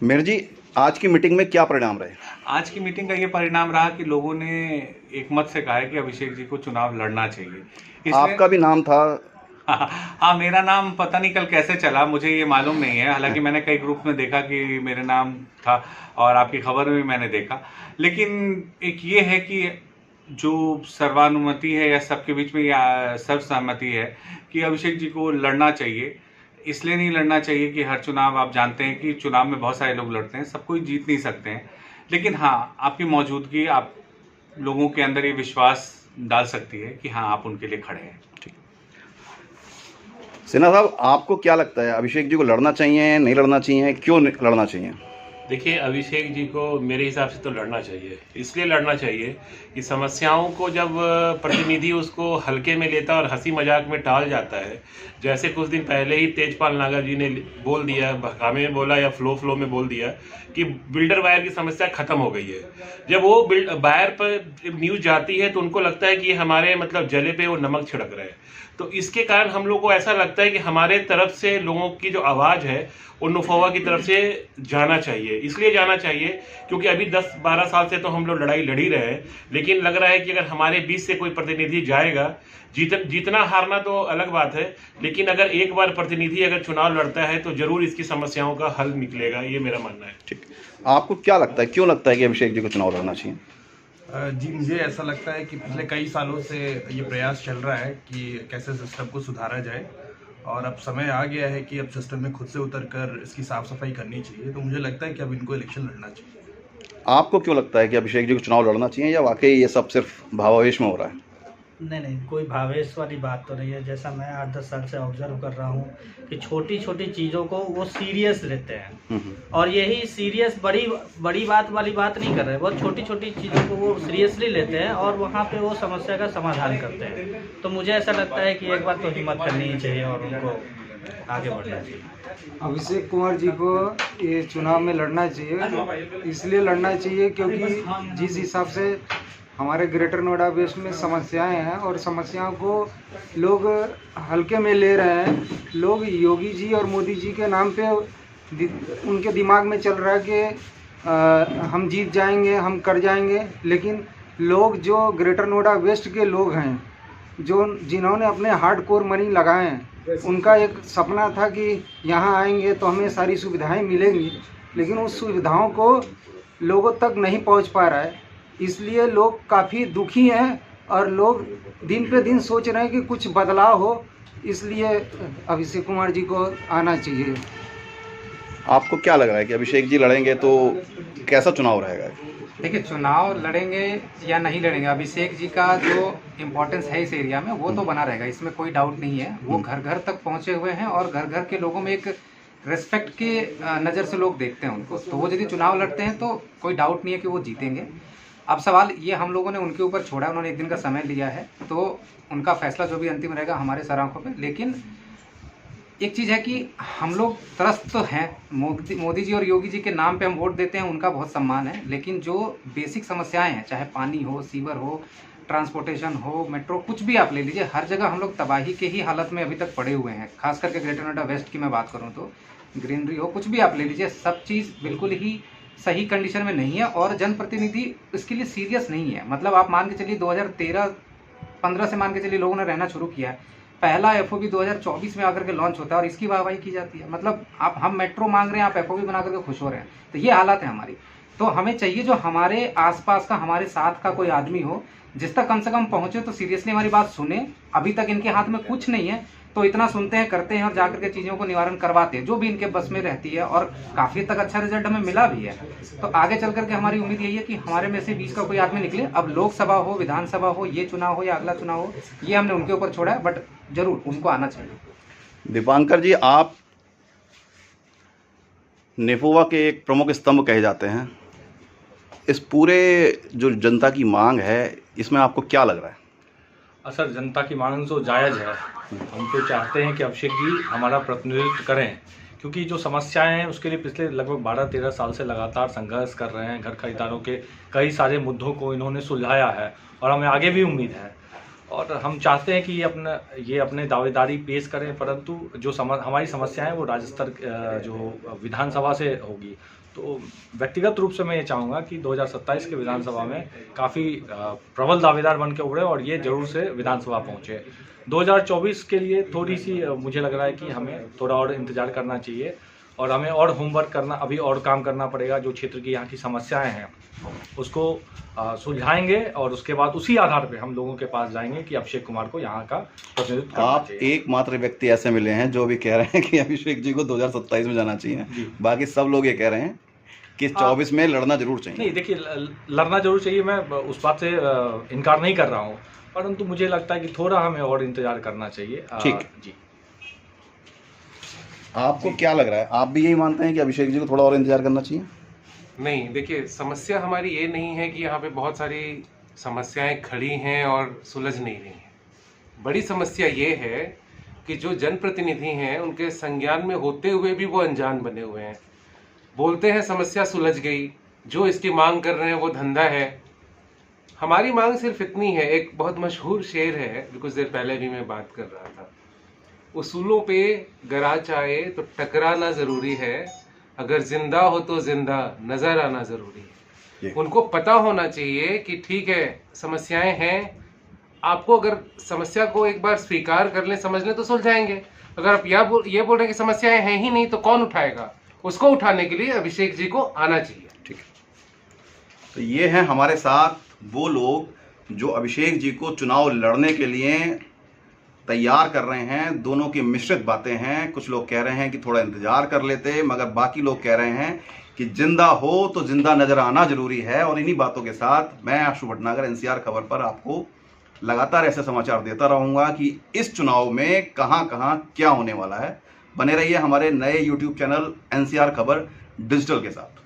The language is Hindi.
मेयर जी, आज की मीटिंग में क्या परिणाम रहे? आज की मीटिंग का ये परिणाम रहा कि लोगों ने एक मत से कहा है कि अभिषेक जी को चुनाव लड़ना चाहिए। इसलिए आपका भी नाम था। हाँ, मेरा नाम पता नहीं कल कैसे चला, मुझे ये मालूम नहीं है। हालांकि मैंने कई ग्रुप में देखा कि मेरे नाम था और आपकी खबर में भी मैंने देखा। लेकिन एक ये है कि जो सर्वानुमति है या सबके बीच में या सर्वसहमति है कि अभिषेक जी को लड़ना चाहिए। इसलिए नहीं लड़ना चाहिए कि हर चुनाव आप जानते हैं कि चुनाव में बहुत सारे लोग लड़ते हैं, सब कोई जीत नहीं सकते हैं। लेकिन हाँ, आपकी मौजूदगी आप लोगों के अंदर ये विश्वास डाल सकती है कि हाँ, आप उनके लिए खड़े हैं। सिन्हा साहब, आपको क्या लगता है, अभिषेक जी को लड़ना चाहिए, नहीं लड़ना चाहिए, क्यों लड़ना चाहिए? देखिए, अभिषेक जी को मेरे हिसाब से तो लड़ना चाहिए। इसलिए लड़ना चाहिए कि समस्याओं को जब प्रतिनिधि उसको हल्के में लेता और हंसी मजाक में टाल जाता है, जैसे कुछ दिन पहले ही तेजपाल नागर जी ने बोल दिया, भकामे में बोला या फ्लो में बोल दिया कि बिल्डर वायर की समस्या खत्म हो गई है। जब वो वायर पर न्यूज जाती है तो उनको लगता है कि हमारे मतलब जले पे वो नमक छिड़क रहे हैं। तो इसके कारण हम लोग को ऐसा लगता है कि हमारे तरफ से लोगों की जो आवाज़ है वो नुफवा की तरफ से जाना चाहिए। इसलिए जाना चाहिए क्योंकि अभी 10-12 साल से तो हम लोग लड़ाई लड़ ही रहे हैं, लेकिन लग रहा है कि अगर हमारे बीच से कोई प्रतिनिधि जाएगा, जीतना हारना तो अलग बात है, लेकिन अगर एक बार प्रतिनिधि अगर चुनाव लड़ता है तो जरूर इसकी समस्याओं का हल निकलेगा, ये मेरा मानना है। ठीक। आपको क्या लगता है, क्यों लगता है कि अभिषेक जी को चुनाव लड़ना चाहिए? जी, मुझे ऐसा लगता है कि पिछले कई सालों से ये प्रयास चल रहा है कि कैसे सिस्टम को सुधारा जाए और अब समय आ गया है कि अब सिस्टम में खुद से उतरकर इसकी साफ सफाई करनी चाहिए। तो मुझे लगता है कि अब इनको इलेक्शन लड़ना चाहिए। आपको क्यों लगता है कि अभिषेक जी को चुनाव लड़ना चाहिए, या वाकई ये सब सिर्फ भावावेश में हो रहा है? नहीं नहीं, कोई भावेश वाली बात तो नहीं है। जैसा मैं 8-10 साल से ऑब्जर्व कर रहा हूँ कि छोटी छोटी चीज़ों को वो सीरियस लेते हैं और यही सीरियस बड़ी बात वाली बात नहीं कर रहे हैं। बहुत छोटी छोटी चीज़ों को वो सीरियसली लेते हैं और वहाँ पे वो समस्या का समाधान करते हैं। तो मुझे ऐसा लगता है कि एक बार तो हिम्मत करनी ही चाहिए और उनको आगे बढ़ना चाहिए। अभिषेक कुमार जी को ये चुनाव में लड़ना चाहिए। इसलिए लड़ना चाहिए क्योंकि जिस हिसाब से हमारे ग्रेटर नोएडा वेस्ट में समस्याएं हैं और समस्याओं को लोग हल्के में ले रहे हैं। लोग योगी जी और मोदी जी के नाम पे उनके दिमाग में चल रहा है कि हम जीत जाएंगे, हम कर जाएंगे। लेकिन लोग जो ग्रेटर नोएडा वेस्ट के लोग हैं, जिन्होंने अपने हार्डकोर मनी लगाए हैं, उनका एक सपना था कि यहाँ आएंगे तो हमें सारी सुविधाएं मिलेंगी, लेकिन उस सुविधाओं को लोगों तक नहीं पहुँच पा रहा है। इसलिए लोग काफ़ी दुखी हैं और लोग दिन पे दिन सोच रहे हैं कि कुछ बदलाव हो। इसलिए अभिषेक कुमार जी को आना चाहिए। आपको क्या लग रहा है कि अभिषेक जी लड़ेंगे तो कैसा चुनाव रहेगा? देखिए, चुनाव लड़ेंगे या नहीं लड़ेंगे, अभिषेक जी का जो इम्पोर्टेंस है इस एरिया में वो तो बना रहेगा, इसमें कोई डाउट नहीं है। वो घर घर तक पहुंचे हुए हैं और घर घर के लोगों में एक रेस्पेक्ट के नज़र से लोग देखते हैं उनको। तो वो यदि चुनाव लड़ते हैं तो कोई डाउट नहीं है कि वो जीतेंगे। अब सवाल ये हम लोगों ने उनके ऊपर छोड़ा, उन्होंने एक दिन का समय लिया है, तो उनका फैसला जो भी अंतिम रहेगा हमारे सर आंखों पे। लेकिन एक चीज़ है कि हम लोग त्रस्त तो हैं, मोदी जी और योगी जी के नाम पे हम वोट देते हैं, उनका बहुत सम्मान है। लेकिन जो बेसिक समस्याएं हैं, चाहे पानी हो, सीवर हो, ट्रांसपोर्टेशन हो, मेट्रो, कुछ भी आप ले लीजिए, हर जगह हम लोग तबाही के ही हालत में अभी तक पड़े हुए हैं। खास करके ग्रेटर नोएडा वेस्ट की मैं बात करूँ तो ग्रीनरी हो, कुछ भी आप ले लीजिए, सब चीज़ बिल्कुल ही सही कंडीशन में नहीं है और जनप्रतिनिधि इसके लिए सीरियस नहीं है। मतलब आप मान के चलिए 2013-15 से मान के चलिए लोगों ने रहना शुरू किया है। पहला एफओबी 2024 में आकर के लॉन्च होता है और इसकी वाहवाही की जाती है। मतलब हम मेट्रो मांग रहे हैं, आप एफओबी बना करके खुश हो रहे हैं। तो ये हालत है हमारी। तो हमें चाहिए जो हमारे आसपास का, हमारे साथ का कोई आदमी हो जिस तक कम से कम पहुंचे तो सीरियसली हमारी बात सुने। अभी तक इनके हाथ में कुछ नहीं है तो इतना सुनते हैं, करते हैं और जाकर के चीज़ों को निवारण करवाते हैं जो भी इनके बस में रहती है और काफ़ी तक अच्छा रिजल्ट हमें मिला भी है। तो आगे चल करके हमारी उम्मीद यही है कि हमारे में से 20 का कोई आदमी निकले। अब लोकसभा हो, विधानसभा हो, ये चुनाव हो या अगला चुनाव हो, ये हमने उनके ऊपर छोड़ा है, बट जरूर उनको आना चाहिए। दीपांकर जी, आप नेफोवा के एक प्रमुख स्तंभ कहे जाते हैं। इस पूरे जो जनता की मांग है, इसमें आपको क्या लग रहा है? सर, जनता की मांग तो जायज़ है। हम तो चाहते हैं कि अभिषेक जी हमारा प्रतिनिधित्व करें, क्योंकि जो समस्याएं हैं उसके लिए पिछले लगभग 12-13 साल से लगातार संघर्ष कर रहे हैं। घर खरीदारों के कई सारे मुद्दों को इन्होंने सुलझाया है और हमें आगे भी उम्मीद है और हम चाहते हैं कि ये अपने दावेदारी पेश करें, परंतु जो हमारी समस्याएं वो राज्य स्तर जो विधानसभा से होगी। तो व्यक्तिगत रूप से मैं ये चाहूँगा कि 2027 के विधानसभा में काफ़ी प्रबल दावेदार बन के उभरे और ये जरूर से विधानसभा पहुँचे। 2024 के लिए थोड़ी सी मुझे लग रहा है कि हमें थोड़ा और इंतज़ार करना चाहिए और हमें और होमवर्क करना, अभी और काम करना पड़ेगा। जो क्षेत्र की यहाँ की समस्याएं हैं उसको सुलझाएंगे और उसके बाद उसी आधार पे हम लोगों के पास जाएंगे कि अभिषेक कुमार को यहाँ का प्रतिनिधित्व करना आप चाहिए। एकमात्र व्यक्ति ऐसे मिले हैं जो भी कह रहे हैं कि अभिषेक जी को 2027 में जाना चाहिए। बाकी सब लोग ये कह रहे हैं कि 24 में लड़ना जरूर चाहिए। नहीं, देखिए, लड़ना जरूर चाहिए, मैं उस बात से इनकार नहीं कर रहा हूँ, परंतु मुझे लगता है कि थोड़ा हमें और इंतजार करना चाहिए। ठीक जी। आपको क्या लग रहा है, आप भी यही मानते हैं कि अभिषेक जी को थोड़ा और इंतजार करना चाहिए? नहीं, देखिए, समस्या हमारी ये नहीं है कि यहाँ पे बहुत सारी समस्याएं खड़ी हैं और सुलझ नहीं रही हैं। बड़ी समस्या ये है कि जो जनप्रतिनिधि हैं उनके संज्ञान में होते हुए भी वो अनजान बने हुए हैं। बोलते हैं समस्या सुलझ गई, जो इसकी मांग कर रहे हैं वो धंधा है। हमारी मांग सिर्फ इतनी है, एक बहुत मशहूर शेर है जो कुछ देर पहले भी मैं बात कर रहा था, उसूलों पे गराज आए तो टकराना ज़रूरी है, अगर जिंदा हो तो जिंदा नजर आना जरूरी है। उनको पता होना चाहिए कि ठीक है समस्याएं हैं, आपको अगर समस्या को एक बार स्वीकार कर लें, समझ लें तो सुलझाएंगे। अगर आप ये बोल रहे हैं कि समस्याएं हैं ही नहीं तो कौन उठाएगा, उसको उठाने के लिए अभिषेक जी को आना चाहिए। ठीक है, तो ये हैं हमारे साथ वो लोग जो अभिषेक जी को चुनाव लड़ने के लिए तैयार कर रहे हैं। दोनों की मिश्रित बातें हैं, कुछ लोग कह रहे हैं कि थोड़ा इंतजार कर लेते, मगर बाकी लोग कह रहे हैं कि जिंदा हो तो जिंदा नजर आना जरूरी है। और इन्हीं बातों के साथ मैं आशु भटनागर एनसीआर खबर पर आपको लगातार ऐसे समाचार देता रहूंगा कि इस चुनाव में कहां कहां क्या होने वाला है। बने रहिए हमारे नए यूट्यूब चैनल एनसीआर खबर डिजिटल के साथ।